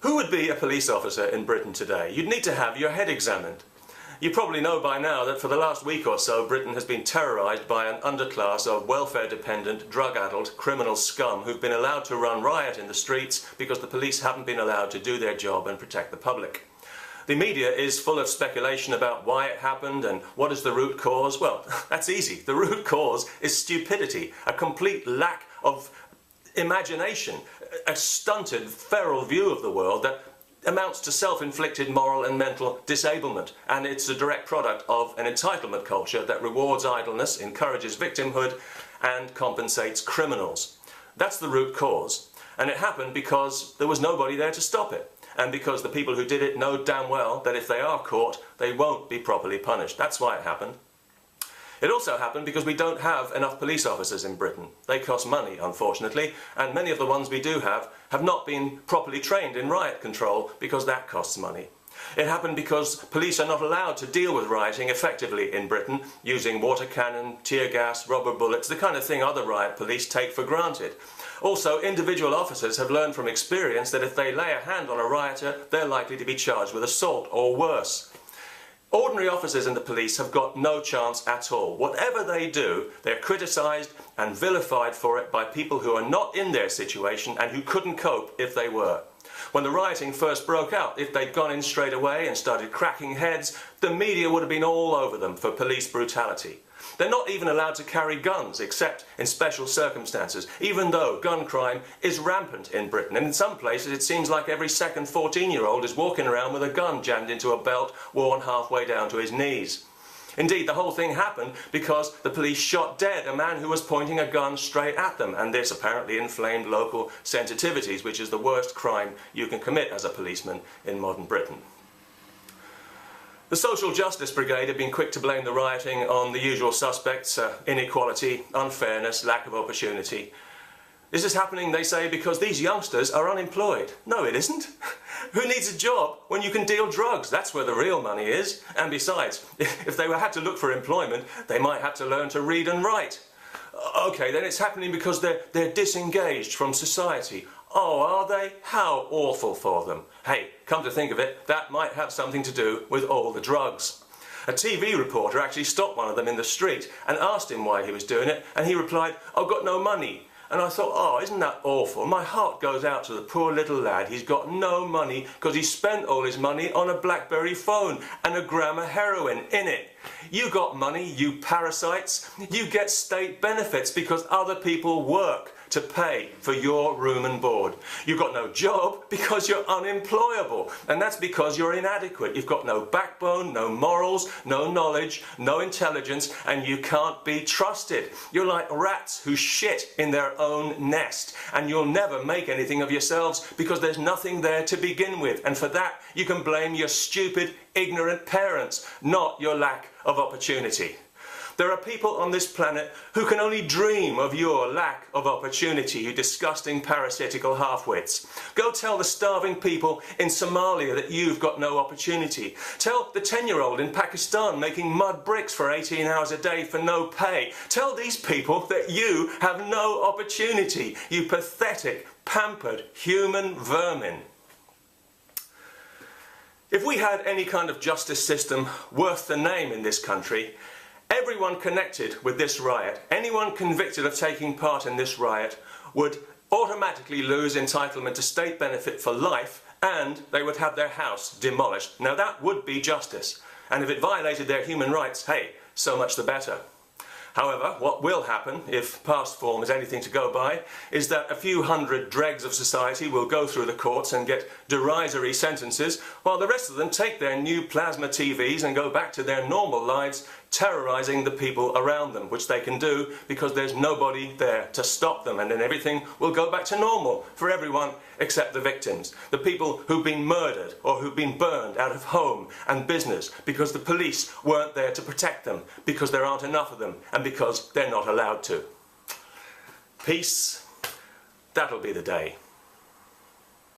Who would be a police officer in Britain today? You'd need to have your head examined. You probably know by now that for the last week or so Britain has been terrorised by an underclass of welfare-dependent, drug-addled, criminal scum who've been allowed to run riot in the streets because the police haven't been allowed to do their job and protect the public. The media is full of speculation about why it happened and what is the root cause. Well, that's easy. The root cause is stupidity, a complete lack of imagination, a stunted, feral view of the world that amounts to self-inflicted moral and mental disablement, and it's a direct product of an entitlement culture that rewards idleness, encourages victimhood and compensates criminals. That's the root cause, and it happened because there was nobody there to stop it, and because the people who did it know damn well that if they are caught they won't be properly punished. That's why it happened. It also happened because we don't have enough police officers in Britain. They cost money, unfortunately, and many of the ones we do have not been properly trained in riot control because that costs money. It happened because police are not allowed to deal with rioting effectively in Britain, using water cannon, tear gas, rubber bullets, the kind of thing other riot police take for granted. Also, individual officers have learned from experience that if they lay a hand on a rioter, they're likely to be charged with assault or worse. Ordinary officers in the police have got no chance at all. Whatever they do, they're criticised and vilified for it by people who are not in their situation and who couldn't cope if they were. When the rioting first broke out, if they'd gone in straight away and started cracking heads, the media would have been all over them for police brutality. They're not even allowed to carry guns except in special circumstances, even though gun crime is rampant in Britain. And in some places it seems like every second 14-year-old is walking around with a gun jammed into a belt worn halfway down to his knees. Indeed, the whole thing happened because the police shot dead a man who was pointing a gun straight at them, and this apparently inflamed local sensitivities, which is the worst crime you can commit as a policeman in modern Britain. The Social Justice Brigade have been quick to blame the rioting on the usual suspects: inequality, unfairness, lack of opportunity. This is happening, they say, because these youngsters are unemployed. No, it isn't. Who needs a job when you can deal drugs? That's where the real money is. And besides, if they had to look for employment, they might have to learn to read and write. OK, then it's happening because they're disengaged from society. Oh, are they? How awful for them. Hey, come to think of it, that might have something to do with all the drugs. A TV reporter actually stopped one of them in the street and asked him why he was doing it, and he replied, "I've got no money." And I thought, oh, isn't that awful? My heart goes out to the poor little lad. He's got no money because he spent all his money on a BlackBerry phone and a gram of heroin in it. You got money, you parasites. You get state benefits because other people work to pay for your room and board. You've got no job because you're unemployable, and that's because you're inadequate. You've got no backbone, no morals, no knowledge, no intelligence, and you can't be trusted. You're like rats who shit in their own nest, and you'll never make anything of yourselves because there's nothing there to begin with, and for that you can blame your stupid, ignorant parents, not your lack of opportunity. There are people on this planet who can only dream of your lack of opportunity, you disgusting parasitical half-wits. Go tell the starving people in Somalia that you've got no opportunity. Tell the 10-year-old in Pakistan making mud bricks for 18 hours a day for no pay. Tell these people that you have no opportunity, you pathetic, pampered human vermin. If we had any kind of justice system worth the name in this country, everyone connected with this riot, anyone convicted of taking part in this riot, would automatically lose entitlement to state benefit for life, and they would have their house demolished. Now that would be justice, and if it violated their human rights, hey, so much the better. However, what will happen, if past form is anything to go by, is that a few hundred dregs of society will go through the courts and get derisory sentences, while the rest of them take their new plasma TVs and go back to their normal lives, terrorising the people around them, which they can do because there's nobody there to stop them, and then everything will go back to normal for everyone except the victims, the people who've been murdered or who've been burned out of home and business because the police weren't there to protect them, because there aren't enough of them, and because they're not allowed to. Peace, that'll be the day.